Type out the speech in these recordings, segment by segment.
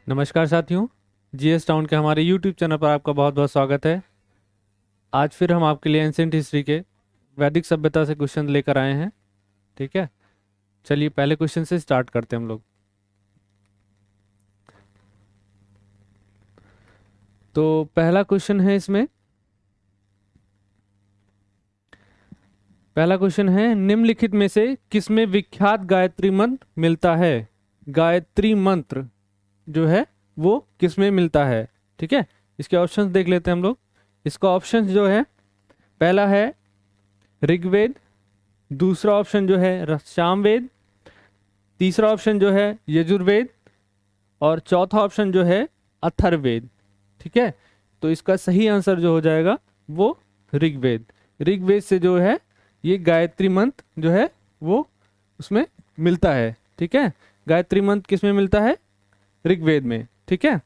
नमस्कार साथियों, GS town के हमारे यूट्यूब चैनल पर आपका बहुत बहुत स्वागत है। आज फिर हम आपके लिए एंशिएंट हिस्ट्री के वैदिक सभ्यता से क्वेश्चन लेकर आए हैं। ठीक है, चलिए पहले क्वेश्चन से स्टार्ट करते हैं हम लोग। तो पहला क्वेश्चन है इसमें, पहला क्वेश्चन है निम्नलिखित में से किसमें विख्यात गायत्री मंत्र मिलता है। गायत्री मंत्र जो है वो किसमें मिलता है। ठीक है, इसके ऑप्शंस देख लेते हैं हम लोग। इसका ऑप्शन जो है, पहला है ऋग्वेद, दूसरा ऑप्शन जो है सामवेद, तीसरा ऑप्शन जो है यजुर्वेद और चौथा ऑप्शन जो है अथर्ववेद। ठीक है, तो इसका सही आंसर जो हो जाएगा वो ऋग्वेद। ऋग्वेद से जो है ये गायत्री मंत्र जो है वो उसमें मिलता है। ठीक है, गायत्री मंत्र किसमें मिलता है? ऋग्वेद में। ठीक है,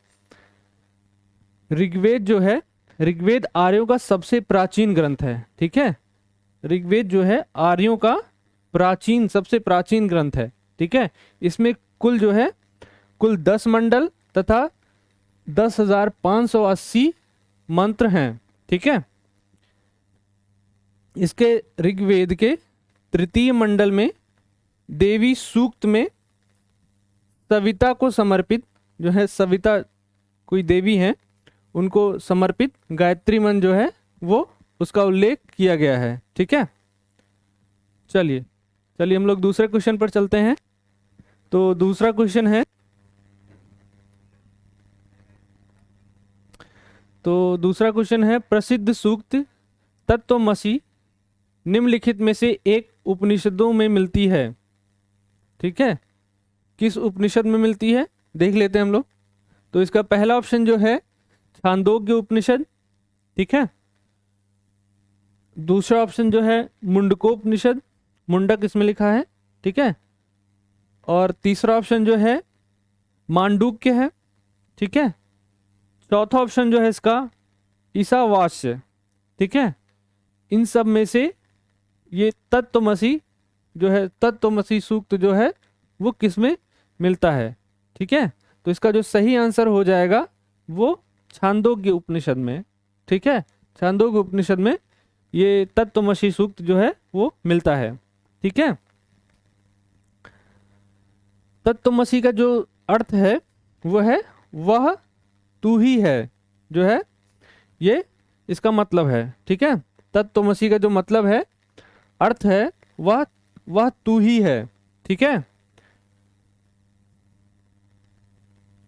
ऋग्वेद जो है, ऋग्वेद आर्यों का सबसे प्राचीन ग्रंथ है। ठीक है, ऋग्वेद जो है आर्यों का सबसे प्राचीन ग्रंथ है। ठीक है, इसमें कुल जो है कुल 10 मंडल तथा 10,580 मंत्र हैं। ठीक है, इसके ऋग्वेद के तृतीय मंडल में देवी सूक्त में सविता को समर्पित जो है, सविता कोई देवी हैं, उनको समर्पित गायत्री मंत्र जो है वो उसका उल्लेख किया गया है। ठीक है, चलिए हम लोग दूसरे क्वेश्चन पर चलते हैं। तो दूसरा क्वेश्चन है, प्रसिद्ध सूक्त तत्त्वमसि निम्नलिखित में से एक उपनिषदों में मिलती है। ठीक है, किस उपनिषद में मिलती है देख लेते हैं हम लोग। तो इसका पहला ऑप्शन जो है छांदोग्य उपनिषद। ठीक है, दूसरा ऑप्शन जो है मुंडकोपनिषद, मुंडक इसमें लिखा है। ठीक है, और तीसरा ऑप्शन जो है मांडूक्य है। ठीक है, चौथा ऑप्शन जो है इसका ईशावास्य। ठीक है, इन सब में से ये तत्त्वमसि जो है, तत्त्वमसि सूक्त जो है वो किसमें मिलता है। ठीक है, तो इसका जो सही आंसर हो जाएगा वो छांदोग्य उपनिषद में। ठीक है, छांदोग्य उपनिषद में ये तत्त्वमसि सूक्त जो है वो मिलता है। ठीक है, तत्त्वमसि का जो अर्थ है वो है वह तू ही है, जो है ये इसका मतलब है। ठीक है, तत्त्वमसि का जो मतलब है, अर्थ है वह तू ही है। ठीक है,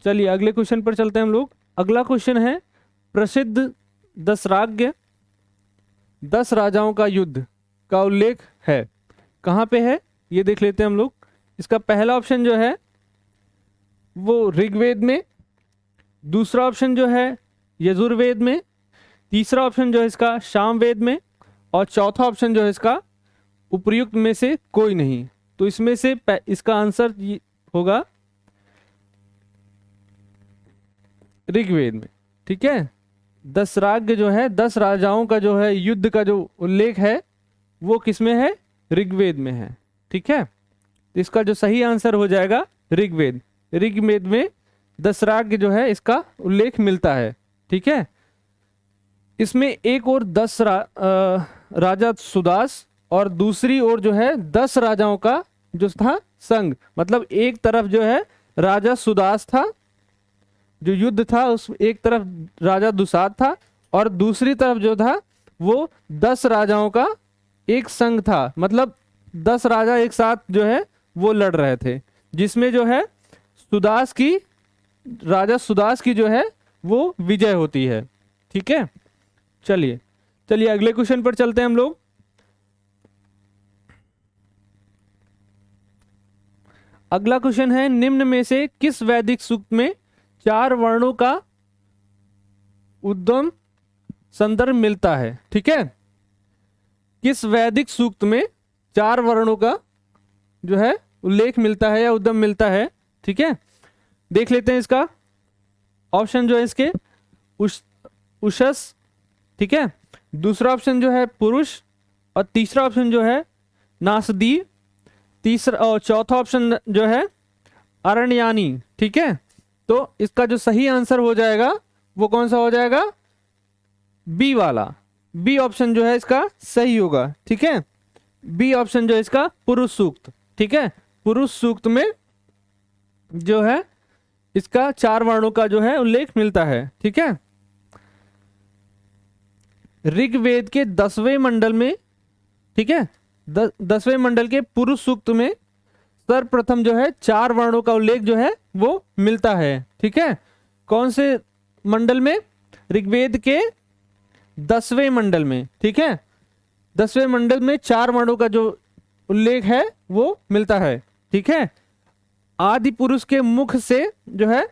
चलिए अगले क्वेश्चन पर चलते हैं हम लोग। अगला क्वेश्चन है प्रसिद्ध दसराज्ञ 10 राजाओं का युद्ध का उल्लेख है, कहाँ पे है ये देख लेते हैं हम लोग। इसका पहला ऑप्शन जो है वो ऋग्वेद में, दूसरा ऑप्शन जो है यजुर्वेद में, तीसरा ऑप्शन जो है इसका सामवेद में और चौथा ऑप्शन जो है इसका उपर्युक्त में से कोई नहीं। तो इसमें से इसका आंसर होगा ऋग्वेद में। ठीक है, 10 राज्य जो है, 10 राजाओं का जो है युद्ध का जो उल्लेख है वो किसमें है? ऋग्वेद में है। ठीक है, तो इसका जो सही आंसर हो जाएगा ऋग्वेद। ऋग्वेद में 10 राज्य जो है इसका उल्लेख मिलता है। ठीक है, इसमें एक और 10 राजा सुदास और दूसरी ओर जो है 10 राजाओं का जो था संघ, मतलब एक तरफ जो है राजा सुदास था, जो युद्ध था उस एक तरफ राजा दुसाद था और दूसरी तरफ जो था वो 10 राजाओं का एक संघ था, मतलब 10 राजा एक साथ जो है वो लड़ रहे थे, जिसमें जो है राजा सुदास की जो है वो विजय होती है। ठीक है, चलिए अगले क्वेश्चन पर चलते हैं हम लोग। अगला क्वेश्चन है निम्न में से किस वैदिक सूक्त में 4 वर्णों का उद्गम संदर्भ मिलता है। ठीक है, किस वैदिक सूक्त में 4 वर्णों का जो है उल्लेख मिलता है या उद्गम मिलता है। ठीक है, देख लेते हैं इसका ऑप्शन जो है इसके उषस। ठीक है, दूसरा ऑप्शन जो है पुरुष और तीसरा ऑप्शन जो है नासदी, तीसरा और चौथा ऑप्शन जो है अरण्यानी। ठीक है, तो इसका जो सही आंसर हो जाएगा वो कौन सा हो जाएगा? बी वाला। बी ऑप्शन जो है इसका सही होगा। ठीक है, बी ऑप्शन जो है इसका पुरुष सूक्त। ठीक है, पुरुष सूक्त में जो है इसका 4 वर्णों का जो है उल्लेख मिलता है। ठीक है, ऋग्वेद के 10वें मंडल में, ठीक है, 10वें मंडल के पुरुष सूक्त में सर्वप्रथम जो है 4 वर्णों का उल्लेख जो है वो मिलता है। ठीक है, कौन से मंडल में? ऋग्वेद के 10वें मंडल में। ठीक है, 10वें मंडल में 4 वर्णों का जो उल्लेख है वो मिलता है। ठीक है, आदि पुरुष के मुख से जो है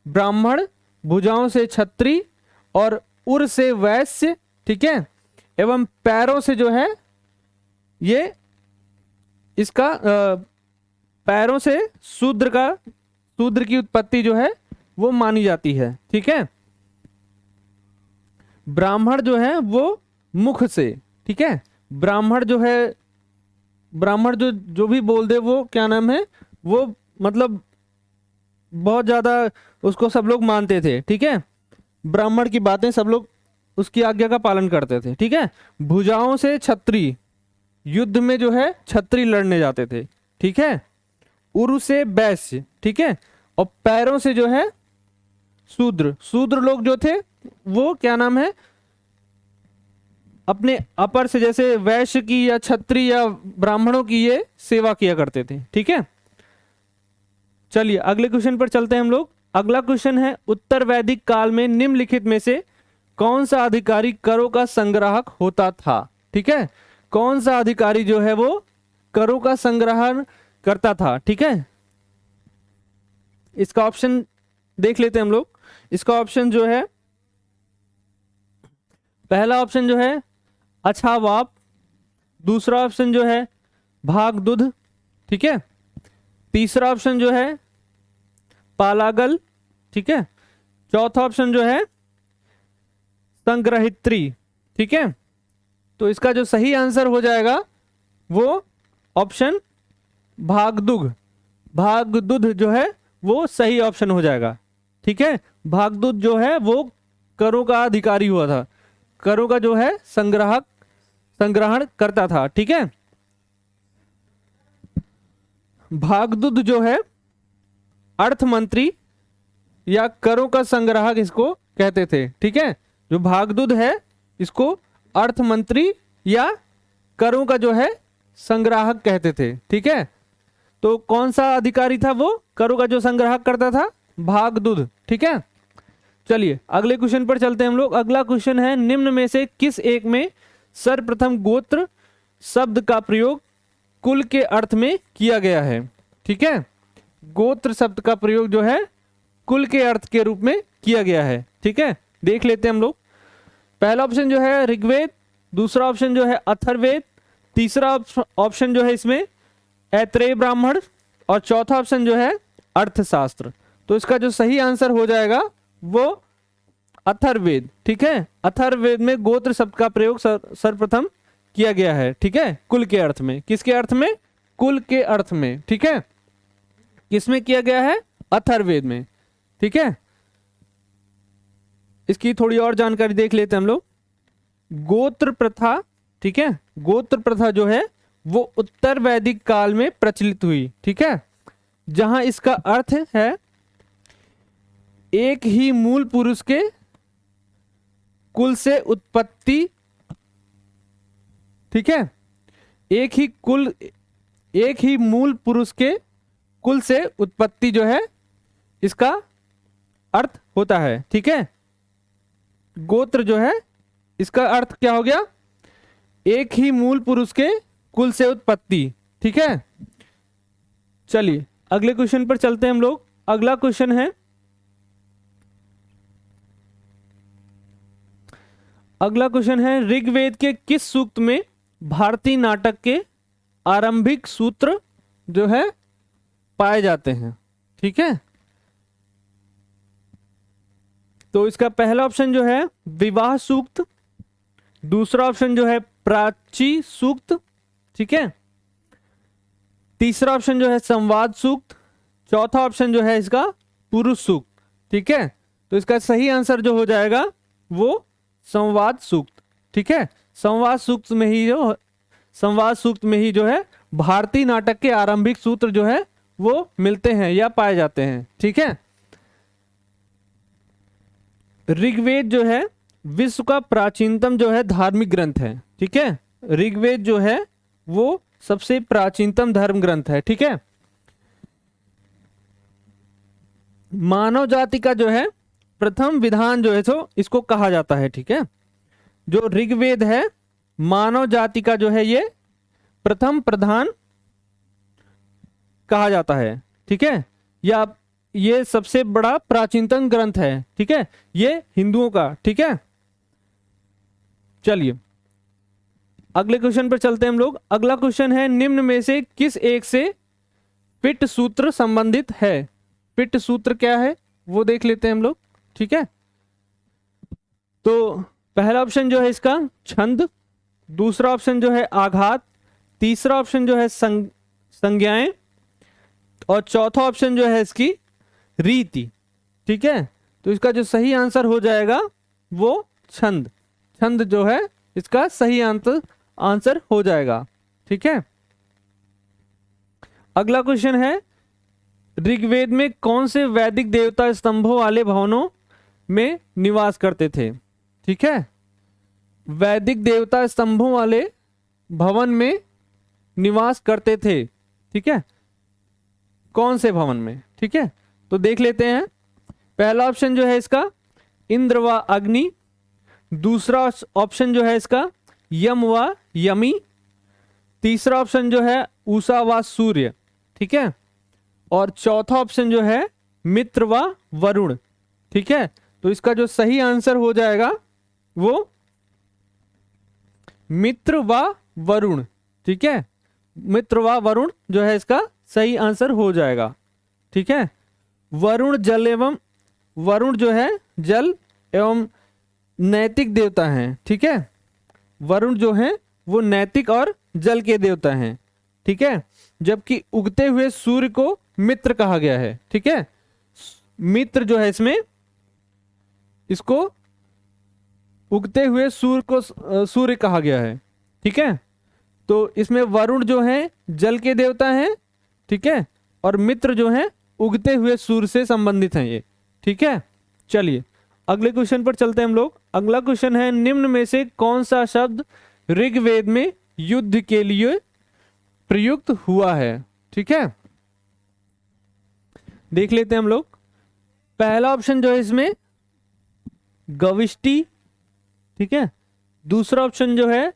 ब्राह्मण, भुजाओं से क्षत्रिय और उर से वैश्य, ठीक है, एवं पैरों से जो है ये इसका पैरों से शूद्र की उत्पत्ति जो है वो मानी जाती है। ठीक है, ब्राह्मण जो है वो मुख से, ठीक है, ब्राह्मण जो भी बोल दे वो क्या नाम है, वो मतलब बहुत ज्यादा उसको सब लोग मानते थे। ठीक है, ब्राह्मण की बातें सब लोग उसकी आज्ञा का पालन करते थे। ठीक है, भुजाओं से क्षत्रिय, युद्ध में जो है क्षत्रिय लड़ने जाते थे। ठीक है, उरु से वैश्य, ठीक है, और पैरों से जो है शूद्र लोग जो थे वो क्या नाम है अपने अपर से, जैसे वैश्य की या क्षत्रिय या ब्राह्मणों की ये सेवा किया करते थे। ठीक है, चलिए अगले क्वेश्चन पर चलते हैं हम लोग। अगला क्वेश्चन है, उत्तर वैदिक काल में निम्नलिखित में से कौन सा अधिकारी करों का संग्राहक होता था? ठीक है, कौन सा अधिकारी जो है वो करों का संग्रहण करता था? ठीक है, इसका ऑप्शन देख लेते हैं हम लोग। इसका ऑप्शन जो है, पहला ऑप्शन जो है अछावाप, दूसरा ऑप्शन जो है भागदुध, ठीक है, तीसरा ऑप्शन जो है पालागल, ठीक है, चौथा ऑप्शन जो है संग्रहित्री। ठीक है, तो इसका जो सही आंसर हो जाएगा वो ऑप्शन भागदुध जो है वो सही ऑप्शन हो जाएगा। ठीक है, भागदुध जो है वो करों का अधिकारी हुआ था, करों का जो है संग्रहण करता था। ठीक है, भागदुध जो है अर्थ मंत्री या करों का संग्राहक इसको कहते थे। ठीक है, जो भागदुध है इसको अर्थ मंत्री या करों का जो है संग्राहक कहते थे। ठीक है, तो कौन सा अधिकारी था वो करों का जो संग्राहक करता था? भागदुध। ठीक है, चलिए अगले क्वेश्चन पर चलते हैं हम लोग। अगला क्वेश्चन है, निम्न में से किस एक में सर्वप्रथम गोत्र शब्द का प्रयोग कुल के अर्थ में किया गया है? ठीक है, गोत्र शब्द का प्रयोग जो है कुल के अर्थ के रूप में किया गया है। ठीक है, देख लेते हैं हम लोग। पहला ऑप्शन जो है ऋग्वेद, दूसरा ऑप्शन जो है अथर्ववेद, तीसरा ऑप्शन जो है इसमें ऐत्रेय ब्राह्मण और चौथा ऑप्शन जो है अर्थशास्त्र। तो इसका जो सही आंसर हो जाएगा वो अथर्ववेद। ठीक है, अथर्ववेद में गोत्र शब्द का प्रयोग सर्वप्रथम किया गया है। ठीक है, कुल के अर्थ में। किसके अर्थ में? कुल के अर्थ में। ठीक है, किसमें किया गया है? अथर्ववेद में। ठीक है, इसकी थोड़ी और जानकारी देख लेते हैं हम लोग। गोत्र प्रथा, ठीक है, गोत्र प्रथा जो है वो उत्तर वैदिक काल में प्रचलित हुई। ठीक है, जहां इसका अर्थ है एक ही मूल पुरुष के कुल से उत्पत्ति। ठीक है, एक ही मूल पुरुष के कुल से उत्पत्ति जो है इसका अर्थ होता है। ठीक है, गोत्र जो है इसका अर्थ क्या हो गया? एक ही मूल पुरुष के कुल से उत्पत्ति। ठीक है, चलिए अगले क्वेश्चन पर चलते हैं हम लोग। अगला क्वेश्चन है, ऋग्वेद के किस सूक्त में भारतीय नाटक के आरंभिक सूत्र जो है पाए जाते हैं? ठीक है, तो इसका पहला ऑप्शन जो है विवाह सूक्त, दूसरा ऑप्शन जो है प्राची सूक्त, ठीक है, तीसरा ऑप्शन जो है संवाद सूक्त, चौथा ऑप्शन जो है इसका पुरुष सूक्त। ठीक है। तो इसका सही आंसर जो हो जाएगा वो संवाद सूक्त, ठीक है। संवाद सूक्त में ही जो है भारतीय नाटक के आरंभिक सूत्र जो है वो मिलते हैं या पाए जाते हैं, ठीक है। ऋग्वेद जो है विश्व का प्राचीनतम जो है धार्मिक ग्रंथ है, ठीक है। ऋग्वेद जो है वो सबसे प्राचीनतम धर्म ग्रंथ है, ठीक है। मानव जाति का जो है प्रथम विधान जो है सो इसको कहा जाता है, ठीक है। जो ऋग्वेद है मानव जाति का जो है ये प्रथम प्रधान कहा जाता है, ठीक है। या ये सबसे बड़ा प्राचीनतम ग्रंथ है, ठीक है, ये हिंदुओं का, ठीक है। चलिए अगले क्वेश्चन पर चलते हैं हम लोग। अगला क्वेश्चन है निम्न में से किस एक से पिट सूत्र संबंधित है। पिट सूत्र क्या है वो देख लेते हैं हम लोग, ठीक है। तो पहला ऑप्शन जो है इसका छंद, दूसरा ऑप्शन जो है आघात, तीसरा ऑप्शन जो है संज्ञाएं और चौथा ऑप्शन जो है इसकी रीति, ठीक है। तो इसका जो सही आंसर हो जाएगा वो छंद, छंद जो है इसका सही आंसर हो जाएगा, ठीक है। अगला क्वेश्चन है ऋग्वेद में कौन से वैदिक देवता स्तंभों वाले भवनों में निवास करते थे, ठीक है। वैदिक देवता स्तंभों वाले भवन में निवास करते थे, ठीक है। कौन से भवन में, ठीक है। तो देख लेते हैं। पहला ऑप्शन जो है इसका इंद्र व अग्नि, दूसरा ऑप्शन जो है इसका यम व यमी, तीसरा ऑप्शन जो है उषा व सूर्य, ठीक है। और चौथा ऑप्शन जो है मित्र व वरुण, ठीक है। तो इसका जो सही आंसर हो जाएगा वो मित्र व वरुण, ठीक है। मित्र व वरुण जो है इसका सही आंसर हो जाएगा, ठीक है। वरुण जो है जल एवं नैतिक देवता हैं, ठीक है। वरुण जो है वो नैतिक और जल के देवता हैं, ठीक है। जबकि उगते हुए सूर्य को मित्र कहा गया है, ठीक है। मित्र जो है इसमें इसको उगते हुए सूर्य को सूर्य कहा गया है, ठीक है। तो इसमें वरुण जो है जल के देवता हैं, ठीक है, और मित्र जो है उगते हुए सूर्य से संबंधित हैं ये, ठीक है। चलिए अगले क्वेश्चन पर चलते हैं हम लोग। अगला क्वेश्चन है निम्न में से कौन सा शब्द ऋग्वेद में युद्ध के लिए प्रयुक्त हुआ है, ठीक है। देख लेते हैं हम लोग। पहला ऑप्शन जो है इसमें गविष्टि, ठीक है। दूसरा ऑप्शन जो है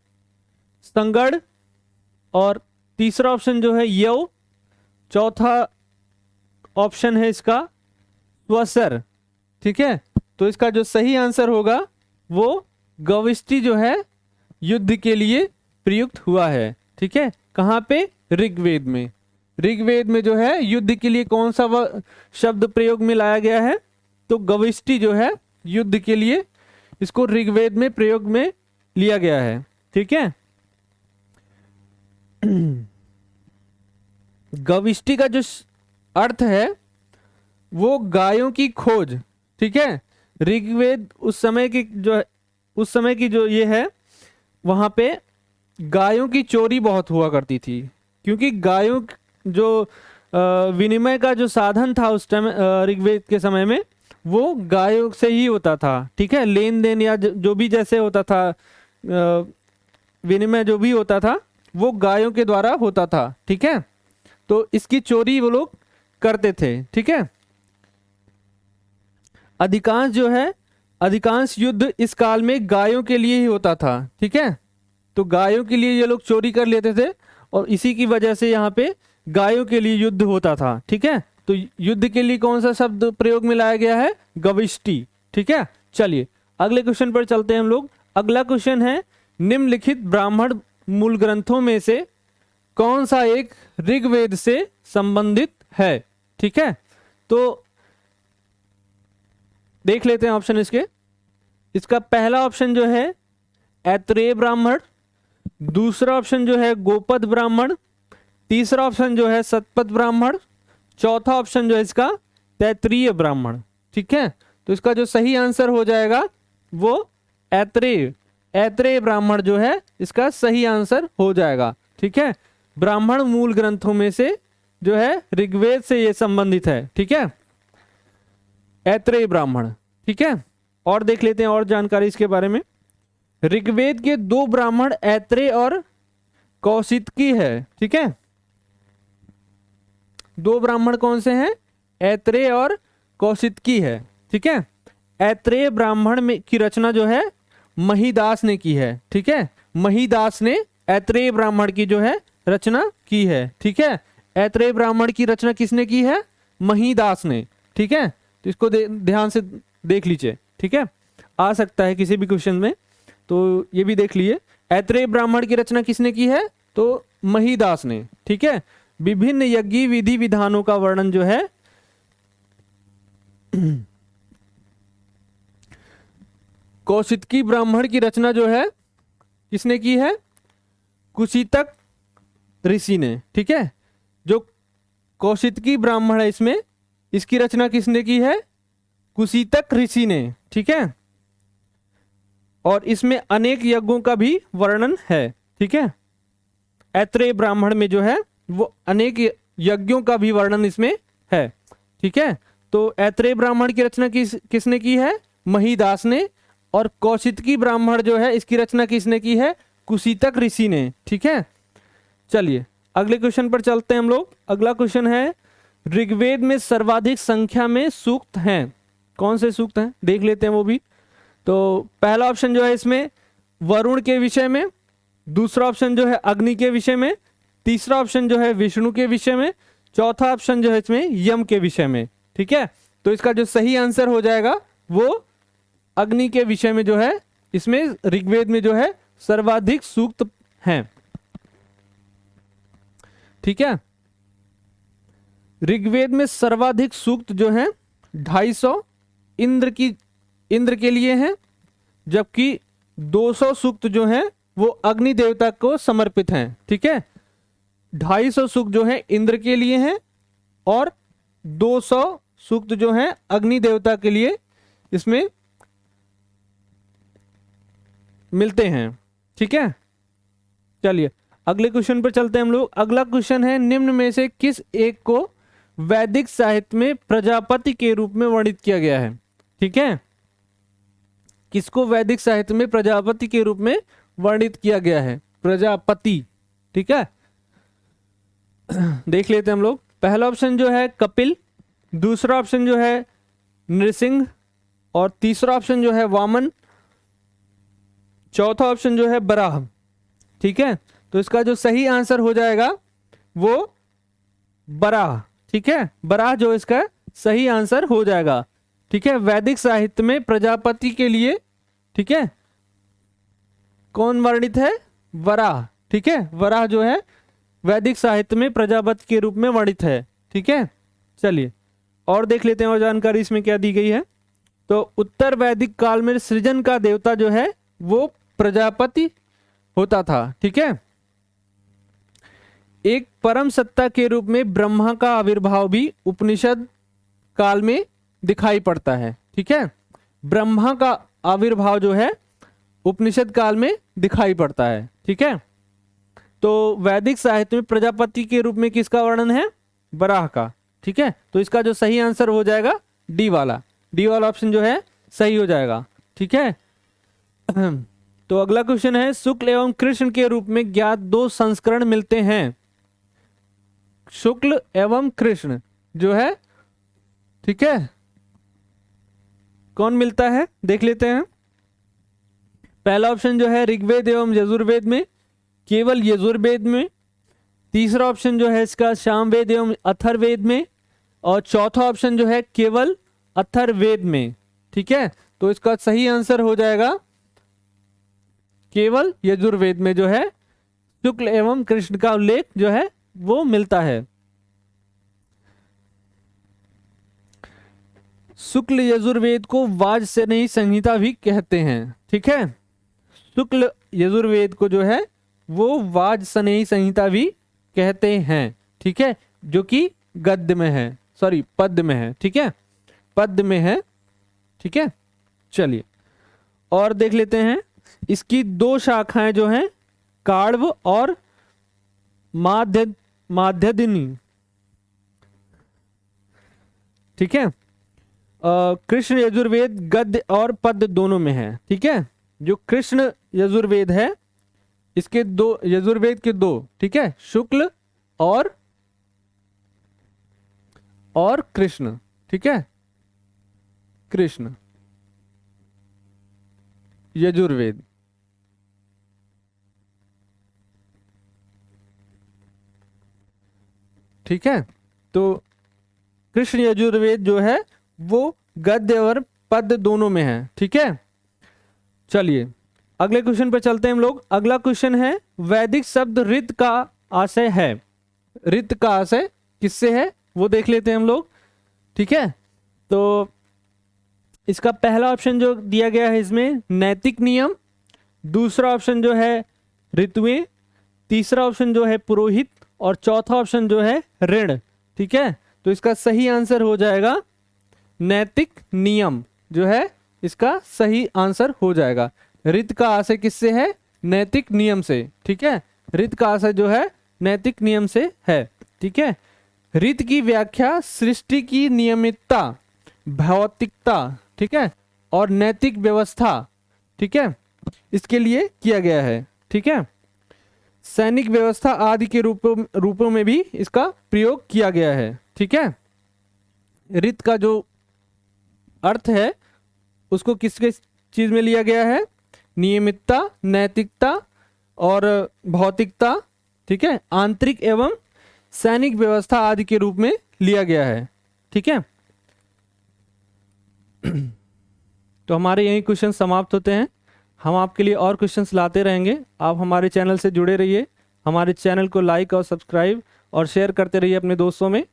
संगड़ और तीसरा ऑप्शन जो है यव, चौथा ऑप्शन है इसका स्वसर, ठीक है। तो इसका जो सही आंसर होगा वो गविष्टि जो है युद्ध के लिए प्रयुक्त हुआ है, ठीक है। कहाँ पे? ऋग्वेद में। ऋग्वेद में जो है युद्ध के लिए कौन सा शब्द प्रयोग में लाया गया है? तो गविष्टि जो है युद्ध के लिए इसको ऋग्वेद में प्रयोग में लिया गया है, ठीक है। गविष्टि का जो अर्थ है वो गायों की खोज, ठीक है। ऋग्वेद उस समय की जो ये है वहां पे गायों की चोरी बहुत हुआ करती थी, क्योंकि गायों जो विनिमय का जो साधन था उस टाइम ऋग्वेद के समय में वो गायों से ही होता था, ठीक है। लेन देन या जो भी जैसे होता था विनिमय जो भी होता था वो गायों के द्वारा होता था, ठीक है। तो इसकी चोरी वो लोग करते थे, ठीक है। अधिकांश युद्ध इस काल में गायों के लिए ही होता था, ठीक है। तो गायों के लिए ये लोग चोरी कर लेते थे और इसी की वजह से यहाँ पे गायों के लिए युद्ध होता था, ठीक है। तो युद्ध के लिए कौन सा शब्द प्रयोग में लाया गया है? गविष्टि, ठीक है। चलिए अगले क्वेश्चन पर चलते हैं हम लोग। अगला क्वेश्चन है निम्नलिखित ब्राह्मण मूल ग्रंथों में से कौन सा एक ऋग्वेद से संबंधित है, ठीक है। तो देख लेते हैं ऑप्शन इसका पहला ऑप्शन जो है ऐत्रेय ब्राह्मण, दूसरा ऑप्शन जो है गोपद ब्राह्मण, तीसरा ऑप्शन जो है सतपथ ब्राह्मण, चौथा ऑप्शन जो है इसका तैत्रीय ब्राह्मण, ठीक है, तो इसका जो सही आंसर हो जाएगा वो ऐत्रेय, ऐत्रेय ब्राह्मण जो है इसका सही आंसर हो जाएगा। ठीक है, ब्राह्मण मूल ग्रंथों में से जो है ऋग्वेद से ये संबंधित है। ठीक है, ऐत्रेय ब्राह्मण। ठीक है, और देख लेते हैं और जानकारी इसके बारे में। ऋग्वेद के 2 ब्राह्मण ऐत्रेय और कौशितकी है। ठीक है, 2 ब्राह्मण कौन से हैं? ऐत्रेय और कौशितकी है। ठीक है, ऐत्रेय ब्राह्मण में की रचना जो है महीदास ने की है। ठीक है, महीदास ने ऐत्रेय ब्राह्मण की जो है रचना की है। ठीक है, ऐत्रेय ब्राह्मण की रचना किसने की है? महीदास ने। ठीक है, तो इसको ध्यान से देख लीजिए। ठीक है, आ सकता है किसी भी क्वेश्चन में, तो ये भी देख लिए। ऐत्रेय ब्राह्मण की रचना किसने की है? तो महीदास ने। ठीक है, विभिन्न यज्ञ विधि विधानों का वर्णन जो है कौशितकी ब्राह्मण की रचना जो है किसने की है? कुशितक ऋषि ने। ठीक है, जो कौशितकी ब्राह्मण है इसमें, इसकी रचना किसने की है? कुशितक ऋषि ने। ठीक है, और इसमें अनेक यज्ञों का भी वर्णन है। ठीक है, ऐत्रेय ब्राह्मण में जो है वो अनेक यज्ञों का भी वर्णन इसमें है। ठीक है, तो ऐत्रेय ब्राह्मण की रचना किसने की है? महीदास ने। और कौशितकी ब्राह्मण जो है इसकी रचना किसने की है? कुशितक ऋषि ने। ठीक है, चलिए अगले क्वेश्चन पर चलते हैं हम लोग। अगला क्वेश्चन है, ऋग्वेद में सर्वाधिक संख्या में सूक्त हैं। कौन से सूक्त हैं देख लेते हैं वो भी। तो पहला ऑप्शन जो है इसमें वरुण के विषय में, दूसरा ऑप्शन जो है अग्नि के विषय में, तीसरा ऑप्शन जो है विष्णु के विषय में, चौथा ऑप्शन जो है इसमें यम के विषय में। ठीक है, तो इसका जो सही आंसर हो जाएगा वो अग्नि के विषय में जो है इसमें ऋग्वेद में जो है सर्वाधिक सूक्त हैं। ठीक है, ऋग्वेद में सर्वाधिक सूक्त जो है 250 इंद्र के लिए हैं, जबकि 200 सूक्त जो हैं वो अग्नि देवता को समर्पित हैं। ठीक है, 250 सूक्त जो है इंद्र के लिए हैं और 200 सूक्त जो है अग्नि देवता के लिए इसमें मिलते हैं। ठीक है, चलिए अगले क्वेश्चन पर चलते हैं हम लोग। अगला क्वेश्चन है, निम्न में से किस एक को वैदिक साहित्य में प्रजापति के रूप में वर्णित किया गया है? ठीक है, किसको वैदिक साहित्य में प्रजापति के रूप में वर्णित किया गया है? प्रजापति। ठीक है, देख लेते हैं हम लोग। पहला ऑप्शन जो है कपिल, दूसरा ऑप्शन जो है नृसिंह, और तीसरा ऑप्शन जो है वामन, चौथा ऑप्शन जो है बराह। ठीक है, तो इसका जो सही आंसर हो जाएगा वो बराह। ठीक है, बराह जो इसका सही आंसर हो जाएगा। ठीक है, वैदिक साहित्य में प्रजापति के लिए, ठीक है, कौन वर्णित है? वराह। ठीक है, वराह जो है वैदिक साहित्य में प्रजापति के रूप में वर्णित है। ठीक है, चलिए और देख लेते हैं और जानकारी इसमें क्या दी गई है। तो उत्तर वैदिक काल में सृजन का देवता जो है वो प्रजापति होता था। ठीक है, एक परम सत्ता के रूप में ब्रह्मा का आविर्भाव भी उपनिषद काल में दिखाई पड़ता है। ठीक है, ब्रह्मा का आविर्भाव जो है उपनिषद काल में दिखाई पड़ता है। ठीक है, तो वैदिक साहित्य में प्रजापति के रूप में किसका वर्णन है? बराह का। ठीक है, तो इसका जो सही आंसर हो जाएगा डी वाला ऑप्शन जो है सही हो जाएगा। ठीक है, तो अगला क्वेश्चन है, शुक्ल एवं कृष्ण के रूप में ज्ञात 2 संस्करण मिलते हैं। शुक्ल एवं कृष्ण जो है, ठीक है, कौन मिलता है देख लेते हैं। पहला ऑप्शन जो है ऋग्वेद एवं यजुर्वेद में, केवल यजुर्वेद में, तीसरा ऑप्शन जो है इसका सामवेद एवं अथर्ववेद में, और चौथा ऑप्शन जो है केवल अथर्ववेद में। ठीक है, तो इसका सही आंसर हो जाएगा केवल यजुर्वेद में जो है शुक्ल एवं कृष्ण का उल्लेख जो है वो मिलता है। शुक्ल यजुर्वेद को वाजसनेयी संहिता भी कहते हैं। ठीक है, शुक्ल यजुर्वेद को जो है वो वाजसनेयी संहिता भी कहते हैं। ठीक है, जो कि गद्य में है, सॉरी पद्य में है। ठीक है, पद्य में है। ठीक है, चलिए और देख लेते हैं। इसकी दो शाखाएं जो हैं, काण्व और माध्यदिनी, ठीक है। कृष्ण यजुर्वेद गद्य और पद्य दोनों में है, ठीक है। जो कृष्ण यजुर्वेद है, इसके दो, यजुर्वेद के दो, ठीक है, शुक्ल और कृष्ण, ठीक है, कृष्ण यजुर्वेद, ठीक है। तो कृष्ण यजुर्वेद जो है वो गद्य और पद्य दोनों में है, ठीक है। चलिए अगले क्वेश्चन पे चलते हैं हम लोग। अगला क्वेश्चन है, वैदिक शब्द ऋत का आशय है। ऋत का आशय किससे है वो देख लेते हैं हम लोग, ठीक है। तो इसका पहला ऑप्शन जो दिया गया है इसमें नैतिक नियम, दूसरा ऑप्शन जो है ऋतुएं, तीसरा ऑप्शन जो है पुरोहित और चौथा ऑप्शन जो है ऋण, ठीक है। तो इसका सही आंसर हो जाएगा नैतिक नियम, जो है इसका सही आंसर हो जाएगा। ऋत का आशय किससे है? नैतिक नियम से, ठीक है। ऋत का आशय जो है नैतिक नियम से है, ठीक है। ऋत की व्याख्या सृष्टि की नियमितता, भौतिकता, ठीक है, और नैतिक व्यवस्था, ठीक है, इसके लिए किया गया है, ठीक है। सैनिक व्यवस्था आदि के रूपों में भी इसका प्रयोग किया गया है, ठीक है। ऋत का जो अर्थ है उसको किस किस चीज में लिया गया है? नियमितता, नैतिकता और भौतिकता, ठीक है, आंतरिक एवं सैनिक व्यवस्था आदि के रूप में लिया गया है, ठीक है। तो हमारे यही क्वेश्चन समाप्त होते हैं। हम आपके लिए और क्वेश्चंस लाते रहेंगे। आप हमारे चैनल से जुड़े रहिए, हमारे चैनल को लाइक और सब्सक्राइब और शेयर करते रहिए अपने दोस्तों में,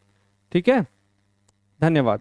ठीक है। धन्यवाद।